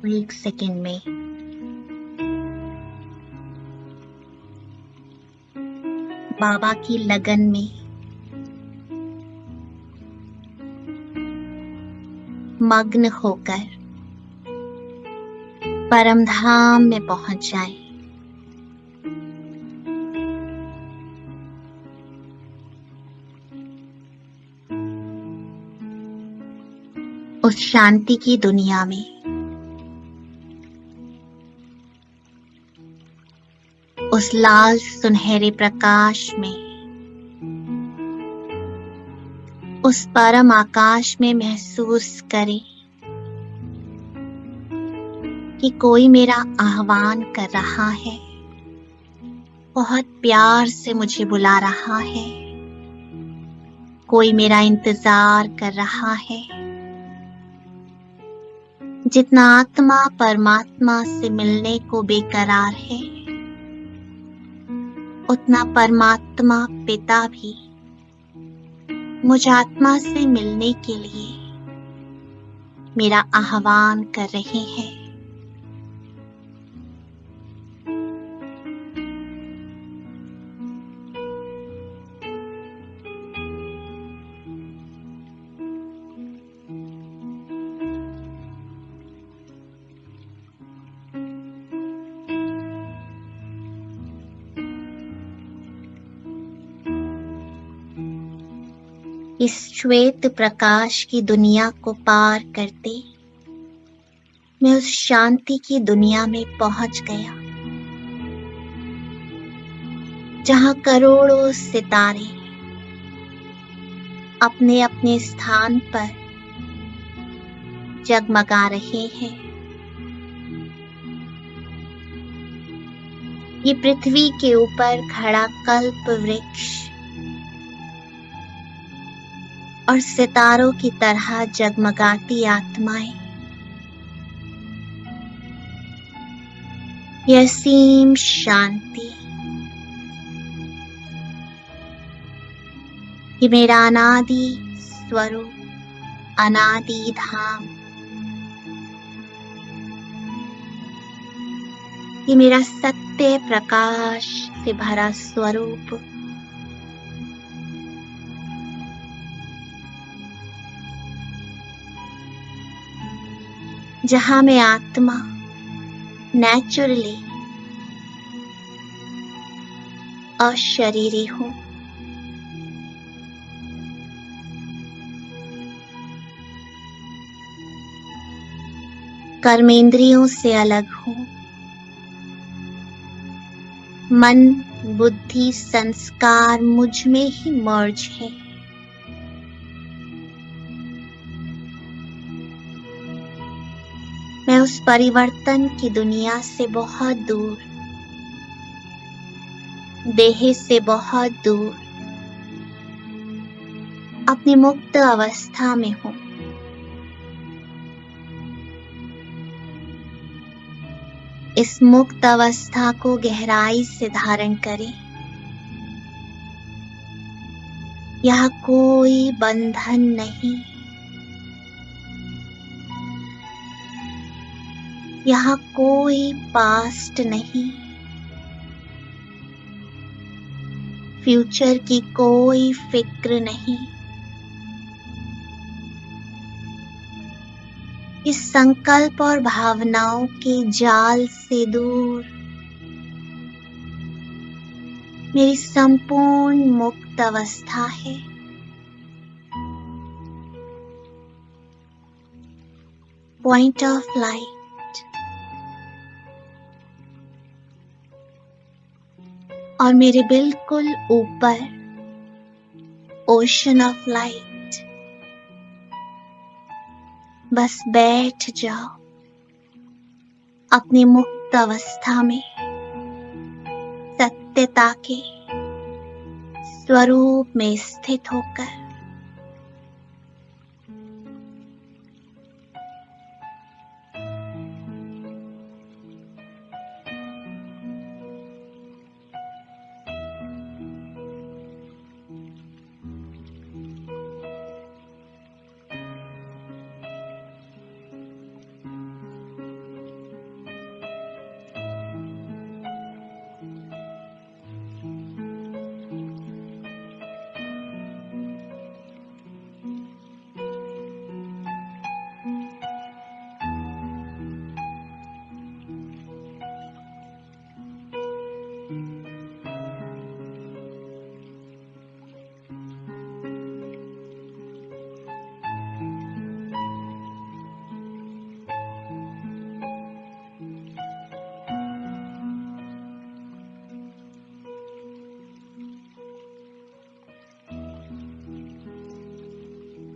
एक सेकंड में बाबा की लगन में मग्न होकर परम धाम में पहुंच जाएं। उस शांति की दुनिया में, उस लाल सुनहरे प्रकाश में, उस परम आकाश में महसूस करें कि कोई मेरा आह्वान कर रहा है, बहुत प्यार से मुझे बुला रहा है, कोई मेरा इंतजार कर रहा है। जितना आत्मा परमात्मा से मिलने को बेकरार है, उतना परमात्मा पिता भी मुझ आत्मा से मिलने के लिए मेरा आह्वान कर रहे हैं। इस श्वेत प्रकाश की दुनिया को पार करते मैं उस शांति की दुनिया में पहुंच गया, जहां करोड़ों सितारे अपने अपने स्थान पर जगमगा रहे हैं। ये पृथ्वी के ऊपर खड़ा कल्प वृक्ष और सितारों की तरह जगमगाती आत्माएं, यह असीम शांति, ये मेरा अनादि स्वरूप, अनादि धाम, ये मेरा सत्य प्रकाश से भरा स्वरूप, जहां मैं आत्मा नेचुरली अशरीरी हूं। कर्मेंद्रियों से अलग हूं। मन, बुद्धि, संस्कार मुझ में ही मर्ज है। मैं उस परिवर्तन की दुनिया से बहुत दूर, देह से बहुत दूर, अपनी मुक्त अवस्था में हूं। इस मुक्त अवस्था को गहराई से धारण करें। यह कोई बंधन नहीं, यहाँ कोई पास्ट नहीं, फ्यूचर की कोई फिक्र नहीं। इस संकल्प और भावनाओं के जाल से दूर मेरी संपूर्ण मुक्त अवस्था है। पॉइंट ऑफ लाइट, और मेरे बिल्कुल ऊपर ओशन ऑफ लाइट। बस बैठ जाओ अपनी मुक्त अवस्था में, सत्यता के स्वरूप में स्थित होकर।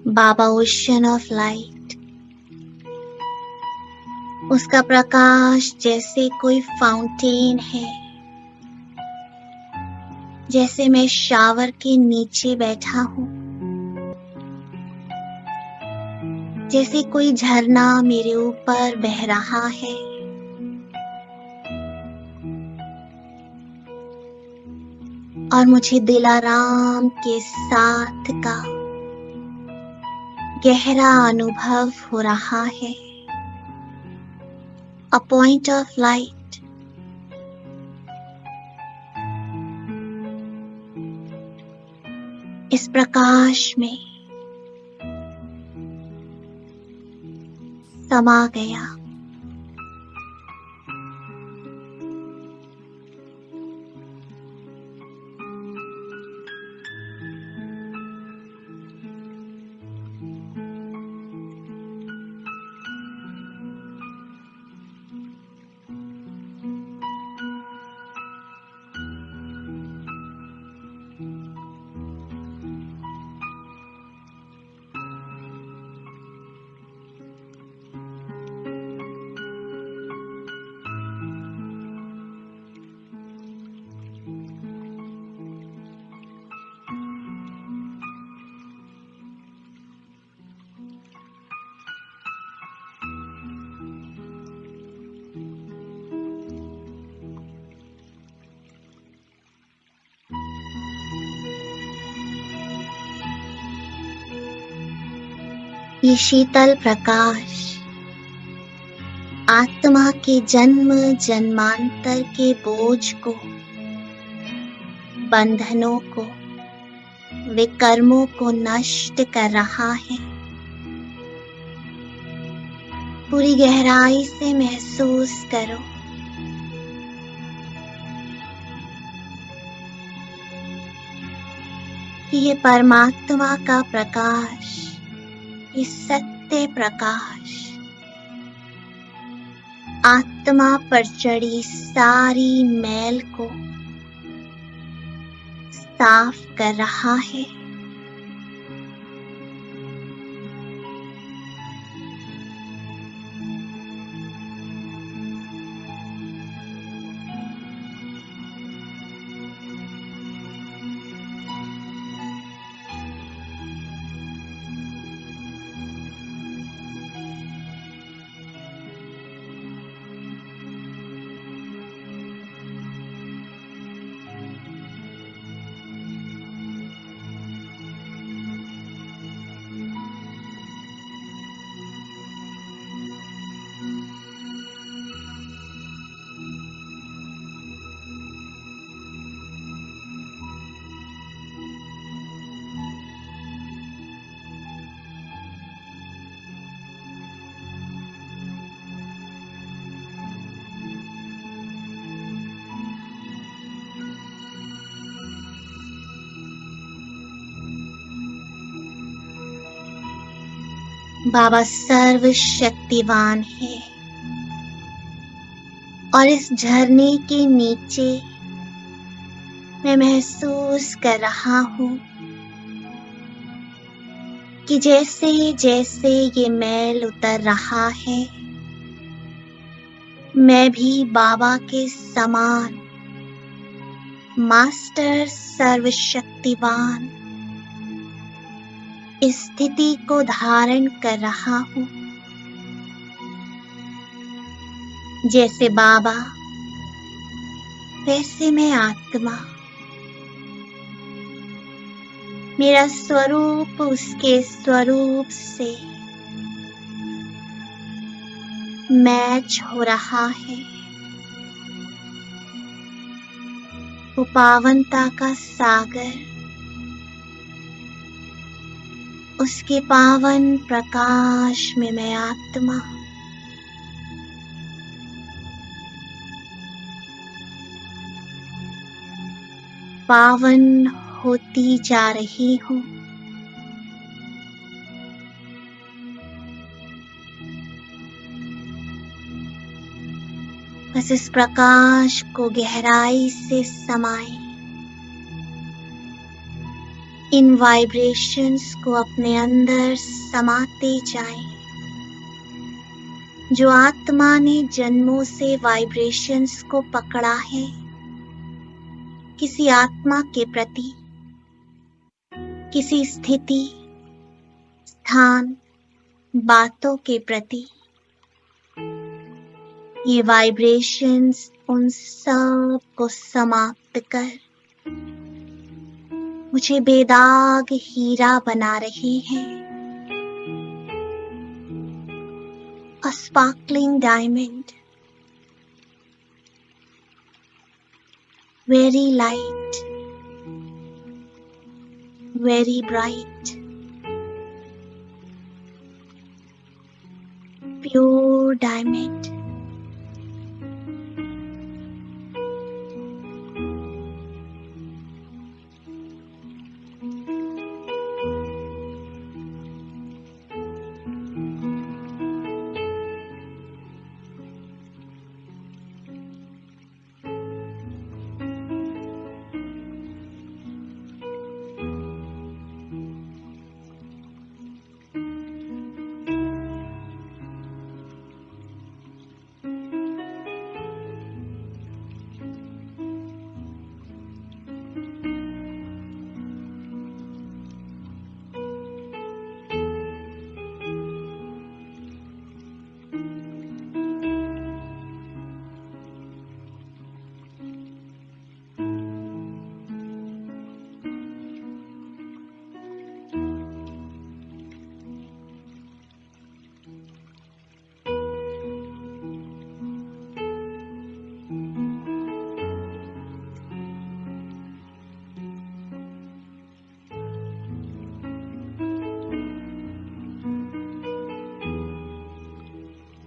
बाबा ओशन ऑफ लाइट, उसका प्रकाश जैसे कोई फाउंटेन है, जैसे मैं शावर के नीचे बैठा हूं, जैसे कोई झरना मेरे ऊपर बह रहा है। और मुझे दिलाराम के साथ का गहरा अनुभव हो रहा है। A point of light. इस प्रकाश में समा गया। ये शीतल प्रकाश आत्मा के जन्म जन्मांतर के बोझ को, बंधनों को, विकर्मों को नष्ट कर रहा है। पूरी गहराई से महसूस करो। कि ये परमात्मा का प्रकाश, ये सत्य प्रकाश आत्मा पर चढ़ी सारी मैल को साफ कर रहा है। बाबा सर्वशक्तिवान है और इस झरने के नीचे मैं महसूस कर रहा हूँ कि जैसे जैसे ये मैल उतर रहा है, मैं भी बाबा के समान मास्टर सर्वशक्तिवान इस स्थिति को धारण कर रहा हूँ। जैसे बाबा वैसे मैं आत्मा, मेरा स्वरूप उसके स्वरूप से मैच हो रहा है। वो पावनता का सागर उसके पावन प्रकाश में मैं आत्मा पावन होती जा रही हूँ। बस इस प्रकाश को गहराई से समाएं, इन वाइब्रेशंस को अपने अंदर समाते जाएं। जो आत्मा ने जन्मों से वाइब्रेशंस को पकड़ा है, किसी आत्मा के प्रति, किसी स्थिति, स्थान, बातों के प्रति, ये वाइब्रेशंस उन सब को समाप्त कर मुझे बेदाग हीरा बना रही हैं। a sparkling diamond, very light, very bright, pure diamond.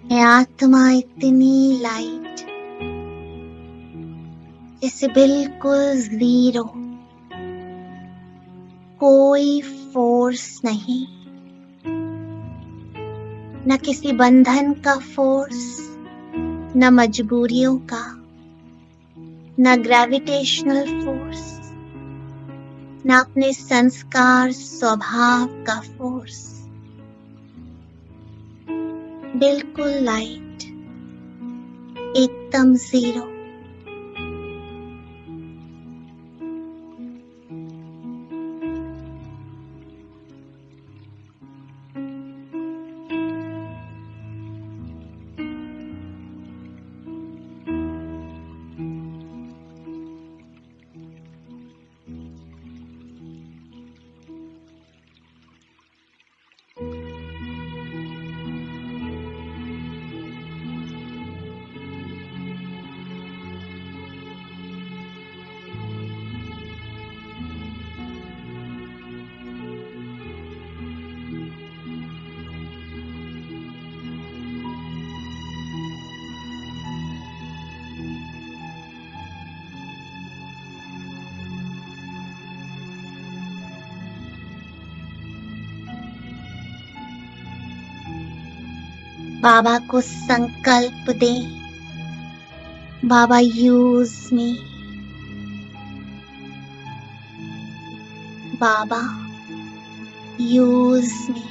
मैं आत्मा इतनी लाइट, जैसे बिल्कुल जीरो, कोई फोर्स नहीं, न किसी बंधन का फोर्स, न मजबूरियों का, न ग्रेविटेशनल फोर्स, न अपने संस्कार स्वभाव का फोर्स। बिल्कुल लाइट, एकदम जीरो। बाबा को संकल्प दे, बाबा यूज मी, बाबा यूज मी,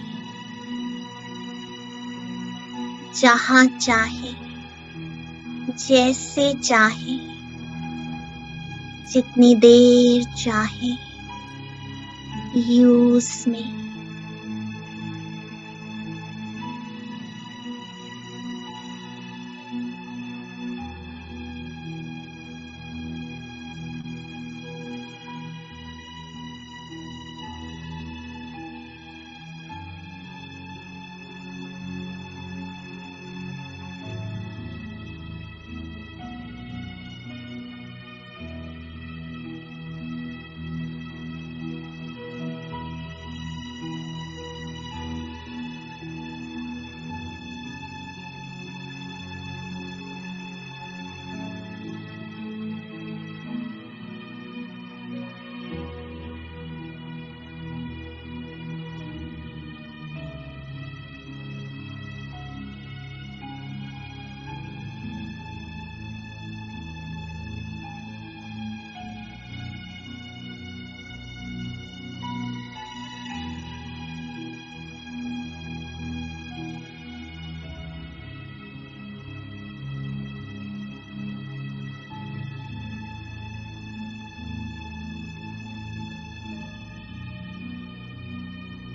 जहां चाहे, जैसे चाहे, जितनी देर चाहे, यूज मी।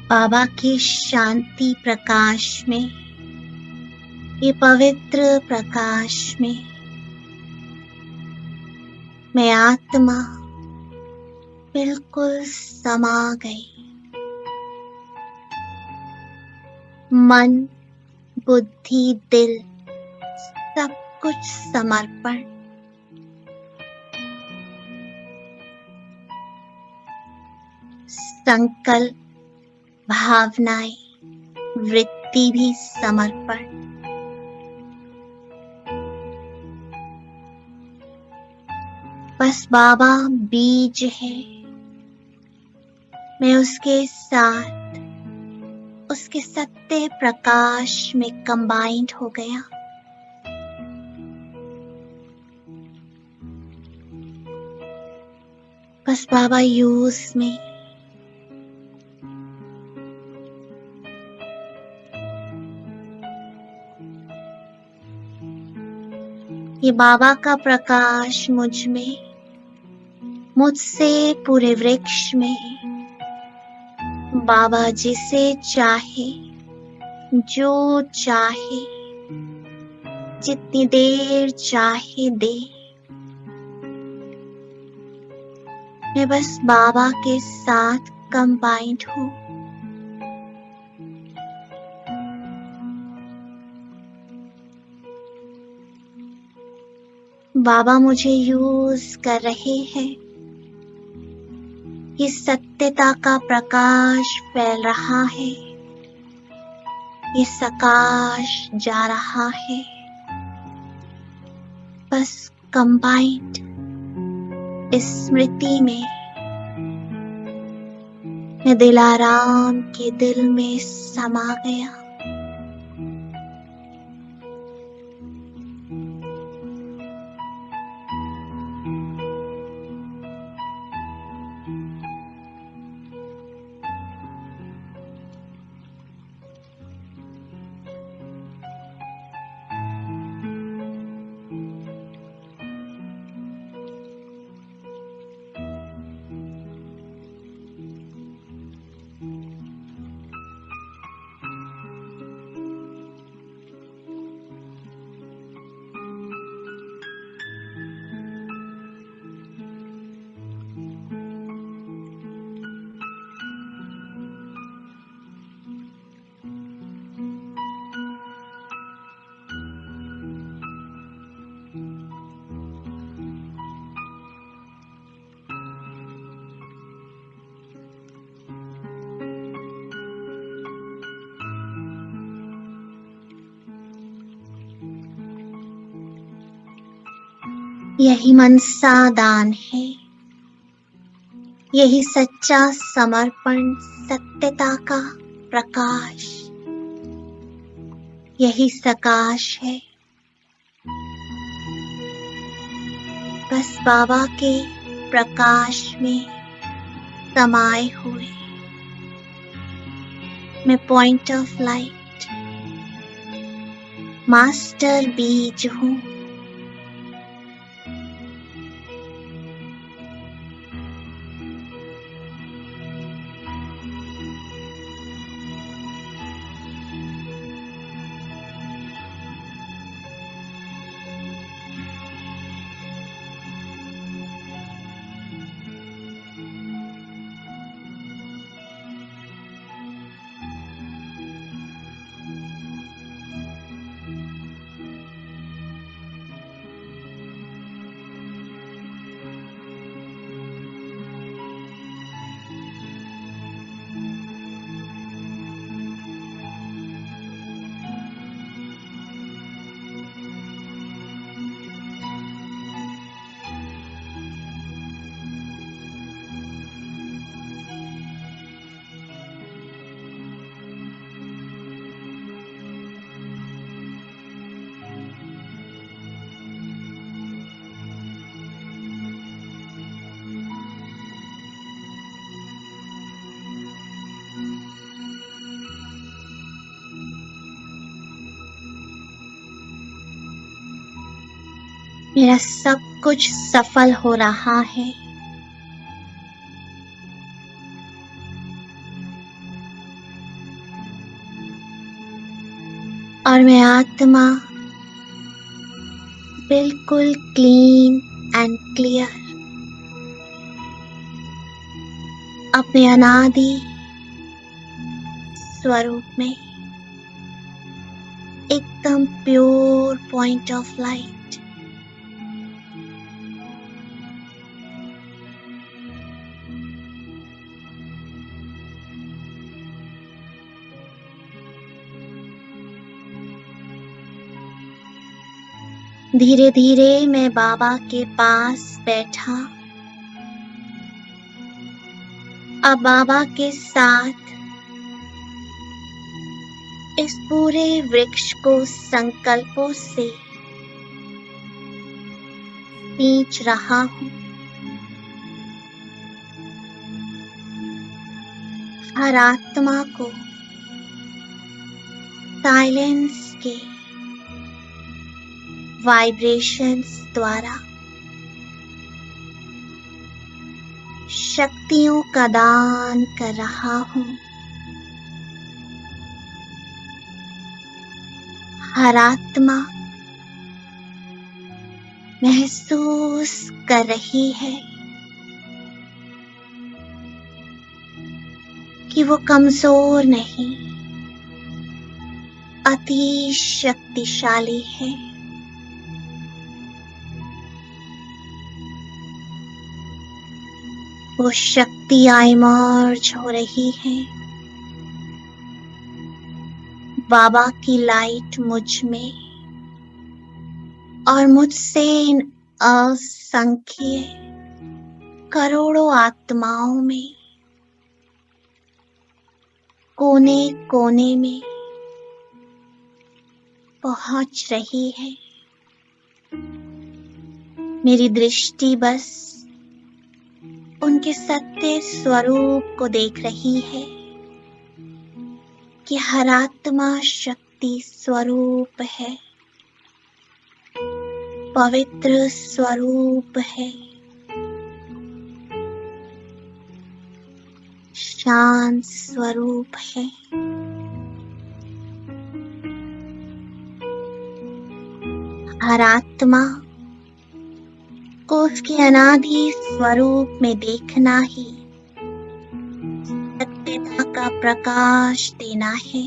बाबा के शांति प्रकाश में, ये पवित्र प्रकाश में मैं आत्मा बिल्कुल समा गई। मन बुद्धि, दिल, सब कुछ समर्पण। संकल्प, भावनाएं, वृत्ति भी समर्पण। बस बाबा बीज है, मैं उसके साथ उसके सत्य प्रकाश में कंबाइंड हो गया। बस बाबा यूज में। ये बाबा का प्रकाश मुझ में, मुझसे पूरे वृक्ष में। बाबा जिसे चाहे, जो चाहे, जितनी देर चाहे दे। मैं बस बाबा के साथ कंबाइंड हूँ। बाबा मुझे यूज कर रहे हैं। ये सत्यता का प्रकाश फैल रहा है, ये सकाश जा रहा है। बस कंबाइंड स्मृति में, मैं दिलाराम के दिल में समा गया। यही मनसा दान है, यही सच्चा समर्पण, सत्यता का प्रकाश, यही सकाश है। बस बाबा के प्रकाश में समाये हुए मैं पॉइंट ऑफ लाइट, मास्टर बीज हूँ। मेरा सब कुछ सफल हो रहा है। और मैं आत्मा बिल्कुल क्लीन एंड क्लियर अपने अनादि स्वरूप में। एकदम प्योर पॉइंट ऑफ लाइट। धीरे धीरे मैं बाबा के पास बैठा। अब बाबा के साथ इस पूरे वृक्ष को संकल्पों से सींच रहा हूँ। हर आत्मा को साइलेंस के वाइब्रेशंस द्वारा शक्तियों का दान कर रहा हूँ। हर आत्मा महसूस कर रही है कि वो कमजोर नहीं, अति शक्तिशाली है। वो शक्तियाँ इमर्ज हो रही है। बाबा की लाइट मुझ में और मुझसे इन असंख्य करोड़ों आत्माओं में कोने कोने में पहुंच रही है। मेरी दृष्टि बस उनके सत्य स्वरूप को देख रही है कि हर आत्मा शक्ति स्वरूप है, पवित्र स्वरूप है, शांत स्वरूप है। हर आत्मा को उसके अनादि स्वरूप में देखना ही सत्यता का प्रकाश देना है,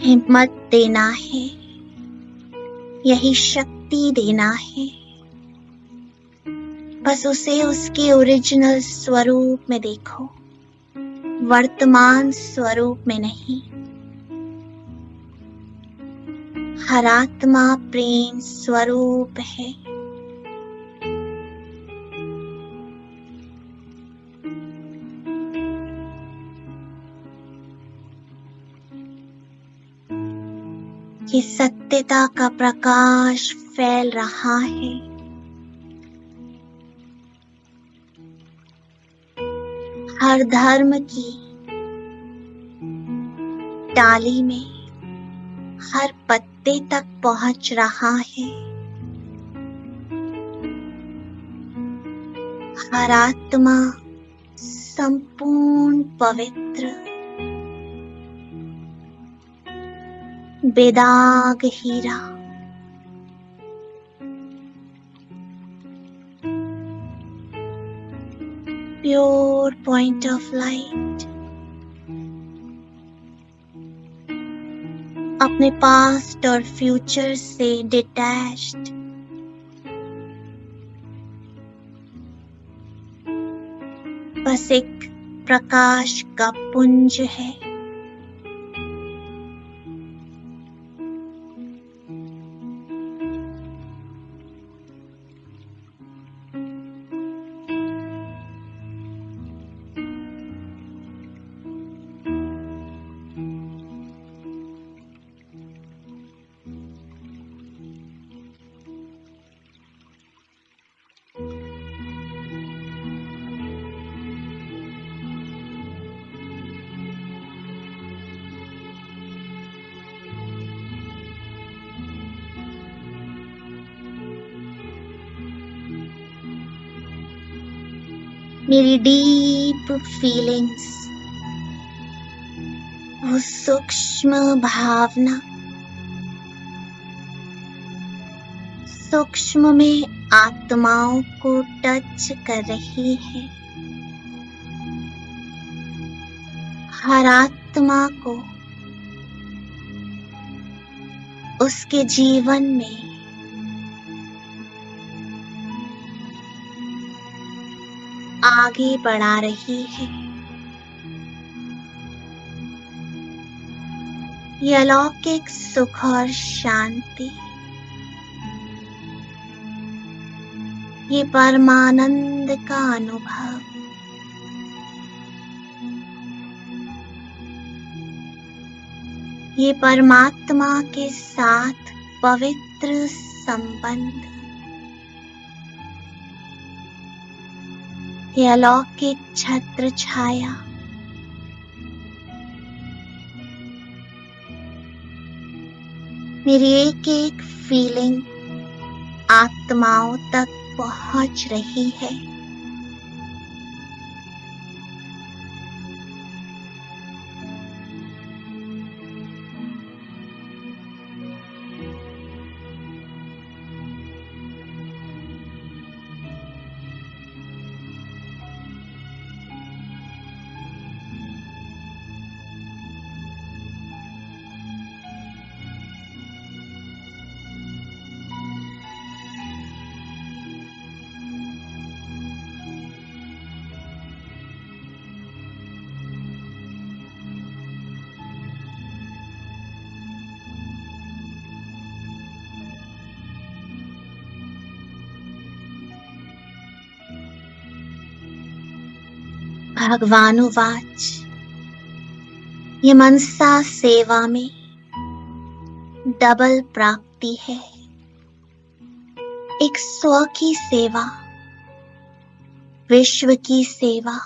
हिम्मत देना है, यही शक्ति देना है। बस उसे उसके ओरिजिनल स्वरूप में देखो, वर्तमान स्वरूप में नहीं। हर आत्मा प्रेम स्वरूप है। ये सत्यता का प्रकाश फैल रहा है। हर धर्म की डाली में, हर पत्ते तक पहुंच रहा है। हर आत्मा संपूर्ण पवित्र, बेदाग हीरा, प्योर पॉइंट ऑफ लाइट, अपने पास्ट और फ्यूचर से डिटैच्ड, बस एक प्रकाश का पुंज है। मेरी डीप फीलिंग्स, वो सूक्ष्म भावना, सूक्ष्म में आत्माओं को टच कर रही है। हर आत्मा को उसके जीवन में आगे बढ़ा रही है। ये अलौकिक सुख और शांति, ये परमानंद का अनुभव ये परमात्मा के साथ पवित्र संबंध, ये अलौकिक छत्र छाया, मेरी एक एक फीलिंग आत्माओं तक पहुंच रही है। भगवानुवाच, ये मनसा सेवा में डबल प्राप्ति है। एक स्व की सेवा, विश्व की सेवा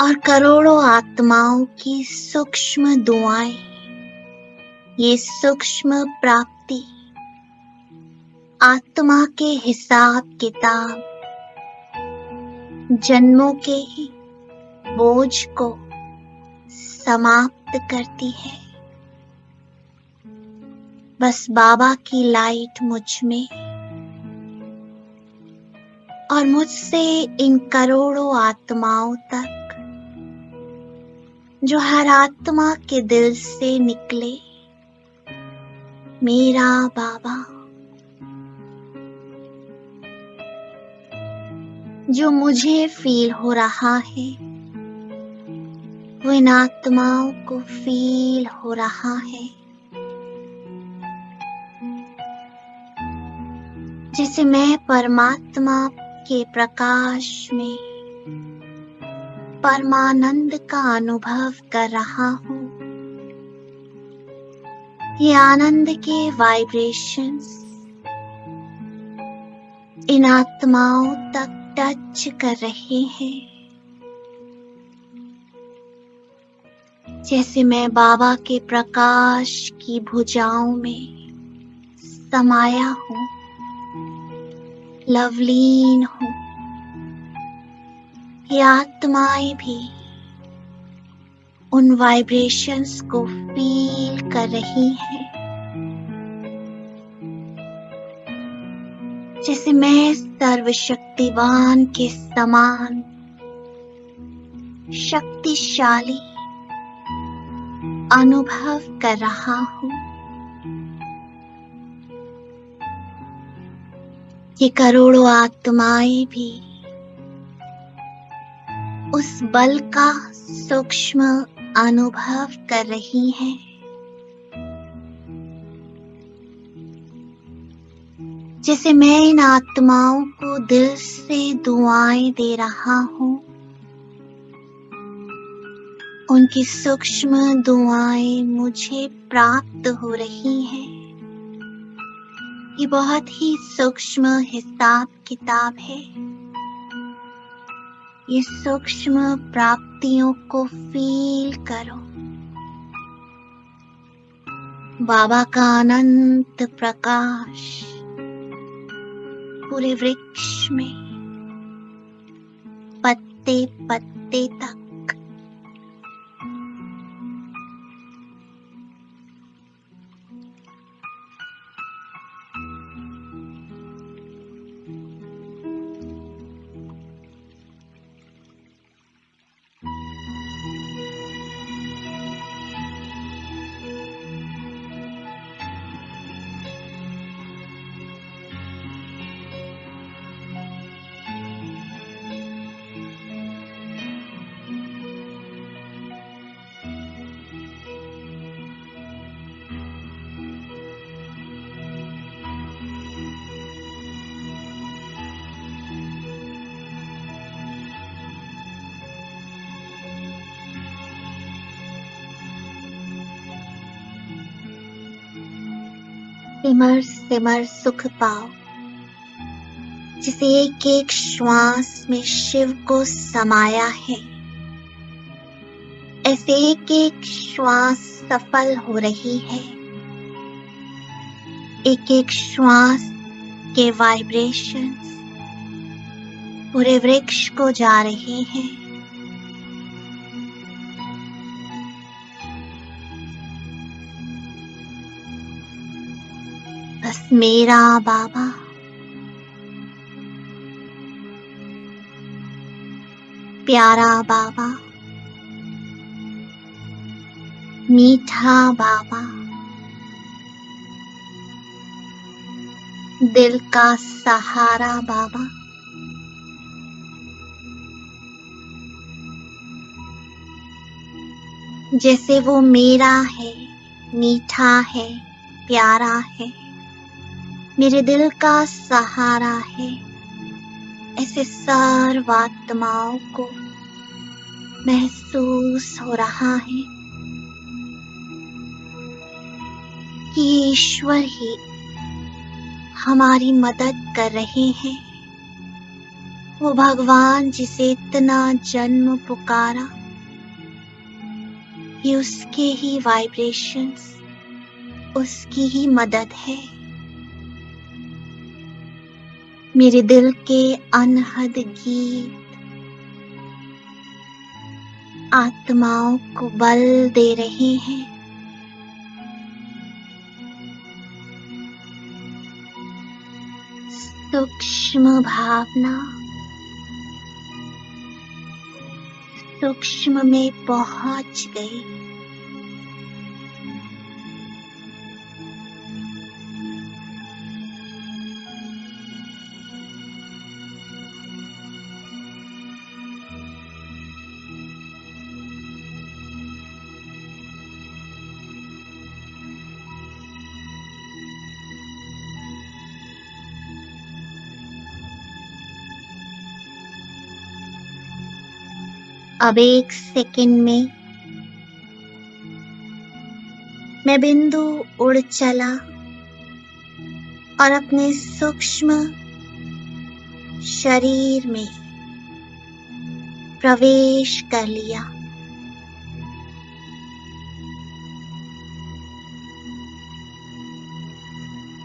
और करोड़ों आत्माओं की सूक्ष्म दुआएं। ये सूक्ष्म प्राप्ति आत्मा के हिसाब किताब, जन्मों के ही बोझ को समाप्त करती है। बस बाबा की लाइट मुझ में और मुझसे इन करोड़ों आत्माओं तक, जो हर आत्मा के दिल से निकले, मेरा बाबा, जो मुझे फील हो रहा है वो इन आत्माओं को फील हो रहा है। जैसे मैं परमात्मा के प्रकाश में परमानंद का अनुभव कर रहा हूँ। ये आनंद के वाइब्रेशंस इन आत्माओं तक टच कर रहे हैं। जैसे मैं बाबा के प्रकाश की भुजाओं में समाया हूँ, लवलीन हूँ। ये आत्माएं भी उन वाइब्रेशंस को फील कर रही हैं। जैसे मैं सर्वशक्तिवान के समान शक्तिशाली अनुभव कर रहा हूँ। ये करोड़ों आत्माएं भी उस बल का सूक्ष्म अनुभव कर रही हैं। जैसे मैं इन आत्माओं को दिल से दुआएं दे रहा हूँ, उनकी सूक्ष्म दुआएं मुझे प्राप्त हो रही हैं। ये बहुत ही सूक्ष्म हिसाब किताब है। ये सूक्ष्म प्राप्तियों को फील करो। बाबा का अनंत प्रकाश पूरे वृक्ष में पत्ते पत्ते तक। सिमर सिमर सुख पाओ, जिसे एक एक श्वास में शिव को समाया है। ऐसे एक एक श्वास सफल हो रही है, एक एक श्वास के वाइब्रेशंस पूरे वृक्ष को जा रहे हैं। बस मेरा बाबा, प्यारा बाबा, मीठा बाबा, दिल का सहारा बाबा, जैसे वो मेरा है, मीठा है, प्यारा है, मेरे दिल का सहारा है, ऐसे सर्वात्माओं को महसूस हो रहा है कि ईश्वर ही हमारी मदद कर रहे हैं। वो भगवान जिसे इतना जन्म पुकारा, ये उसके ही वाइब्रेशंस, उसकी ही मदद है। मेरे दिल के अनहद गीत आत्माओं को बल दे रहे हैं। सूक्ष्म भावना सूक्ष्म में पहुंच गई। अब एक सेकंड में मैं बिंदु उड़ चला और अपने सूक्ष्म शरीर में प्रवेश कर लिया।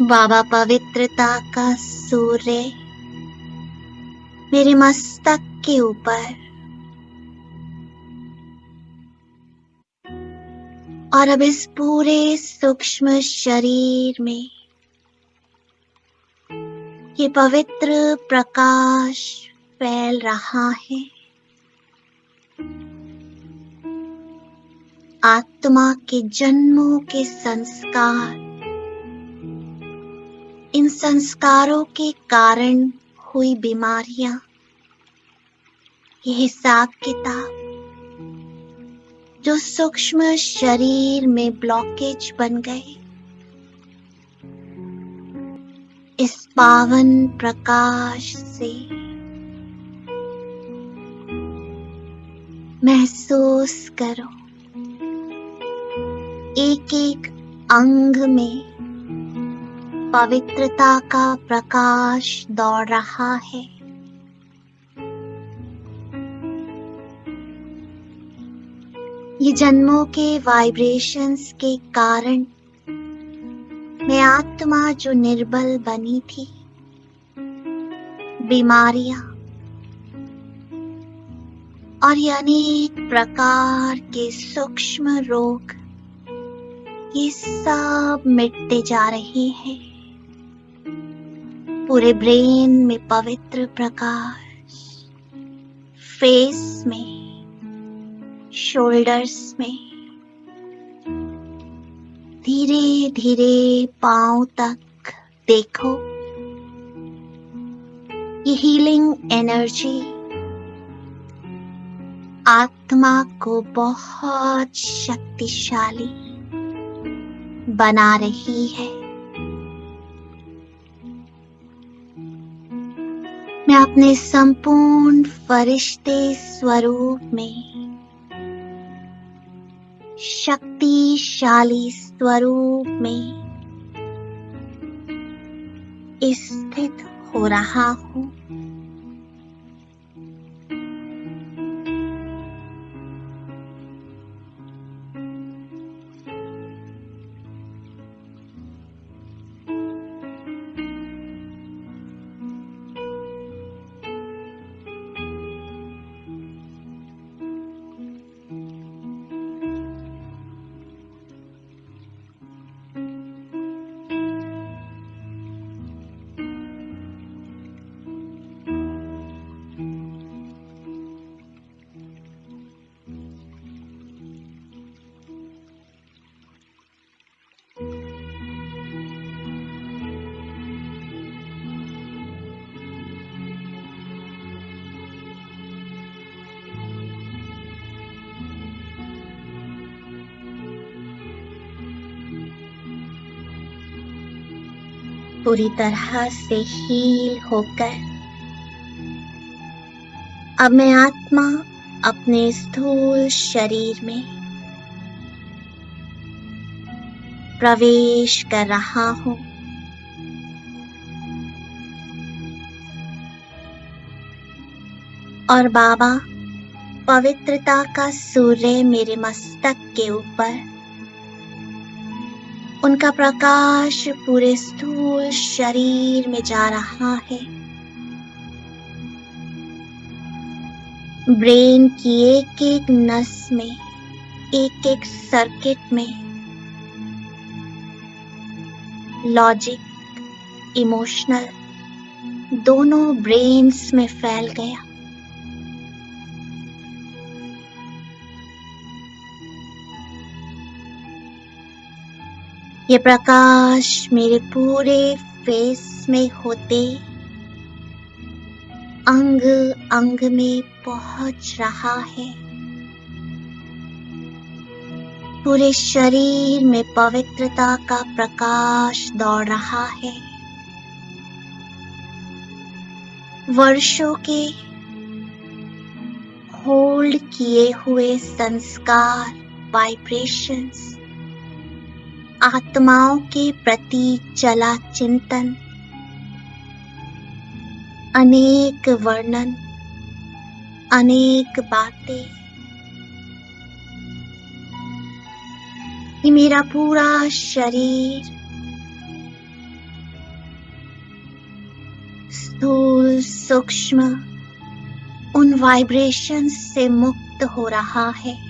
बाबा पवित्रता का सूर्य मेरे मस्तक के ऊपर, और अब इस पूरे सूक्ष्म शरीर में ये पवित्र प्रकाश फैल रहा है। आत्मा के जन्मों के संस्कार, इन संस्कारों के कारण हुई बीमारियां, ये हिसाब किताब जो सूक्ष्म शरीर में ब्लॉकेज बन गए, इस पावन प्रकाश से महसूस करो। एक एक अंग में पवित्रता का प्रकाश दौड़ रहा है। ये जन्मों के वाइब्रेशंस के कारण मैं आत्मा जो निर्बल बनी थी, बीमारियां और ये अनेक प्रकार के सूक्ष्म रोग, ये सब मिटते जा रहे हैं। पूरे ब्रेन में पवित्र प्रकाश, फेस में, शोल्डर्स में, धीरे धीरे पांव तक देखो। ये हीलिंग एनर्जी आत्मा को बहुत शक्तिशाली बना रही है। मैं अपने संपूर्ण फरिश्ते स्वरूप में, शक्तिशाली स्वरूप में स्थित हो रहा हूँ। पूरी तरह से हील होकर अब मैं आत्मा अपने स्थूल शरीर में प्रवेश कर रहा हूँ। और बाबा पवित्रता का सूर्य मेरे मस्तक के ऊपर, उनका प्रकाश पूरे स्थूल शरीर में जा रहा है। ब्रेन की एक एक नस में, एक एक सर्किट में लॉजिक, इमोशनल दोनों ब्रेन्स में फैल गया। ये प्रकाश मेरे पूरे फेस में होते अंग अंग में पहुंच रहा है। पूरे शरीर में पवित्रता का प्रकाश दौड़ रहा है। वर्षों के होल्ड किए हुए संस्कार, वाइब्रेशंस, आत्माओं के प्रति चला चिंतन, अनेक वर्णन, अनेक बातें, ये मेरा पूरा शरीर स्थूल सूक्ष्म उन वाइब्रेशंस से मुक्त हो रहा है।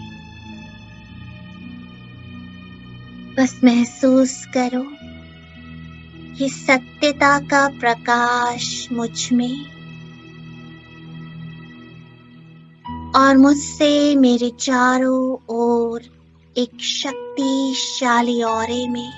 बस महसूस करो ये सत्यता का प्रकाश मुझ में और मुझसे मेरे चारों ओर एक शक्तिशाली ऑरे में।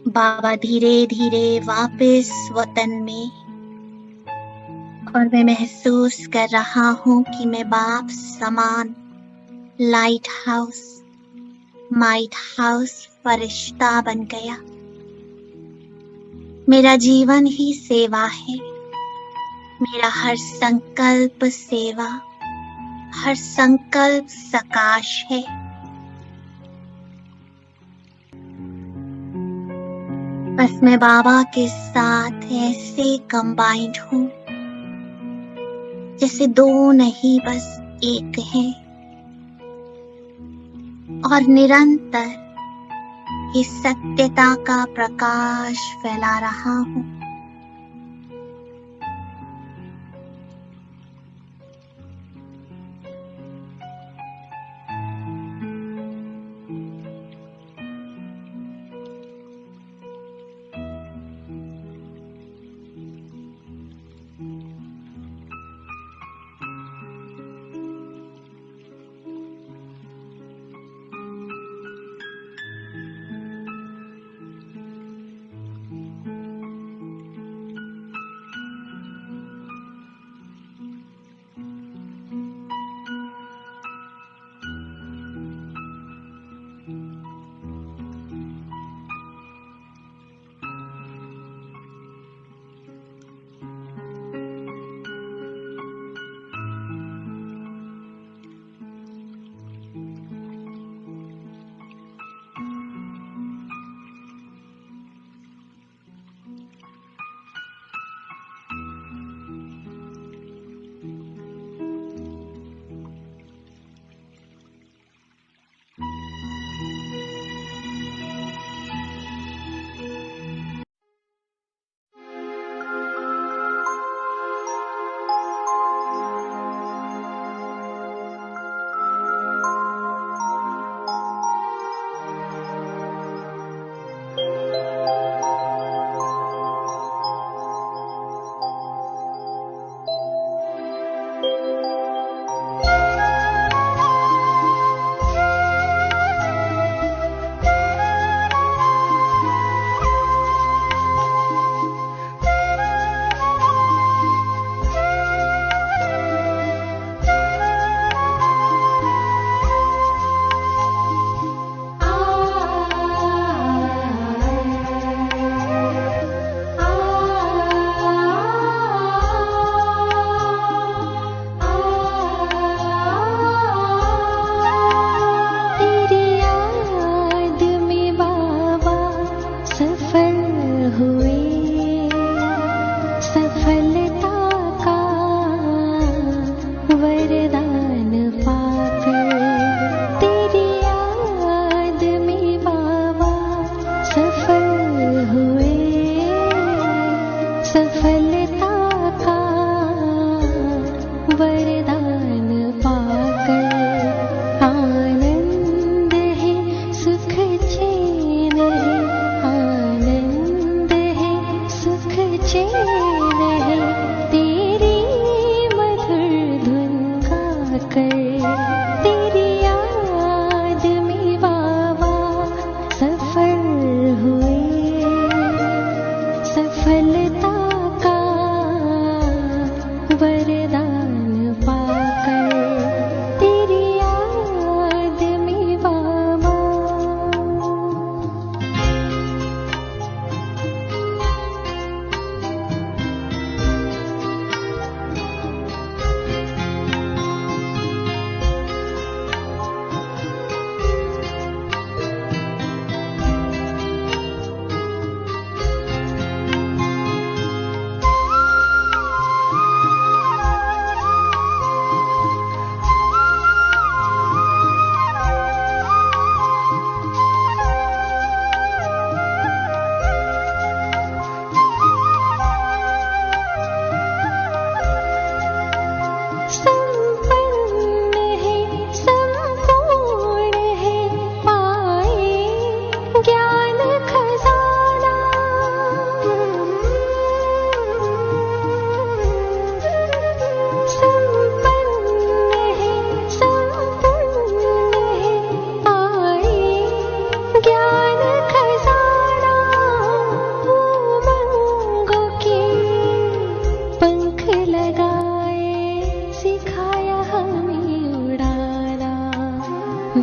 बाबा धीरे धीरे वापस वतन में, और मैं महसूस कर रहा हूँ कि मैं बाप समान लाइट हाउस फरिश्ता बन गया। मेरा जीवन ही सेवा है। मेरा हर संकल्प सेवा, हर संकल्प सकाश है। बस मैं बाबा के साथ ऐसे कंबाइंड हूँ जैसे दो नहीं बस एक है। और निरंतर इस सत्यता का प्रकाश फैला रहा हूँ।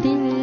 दिल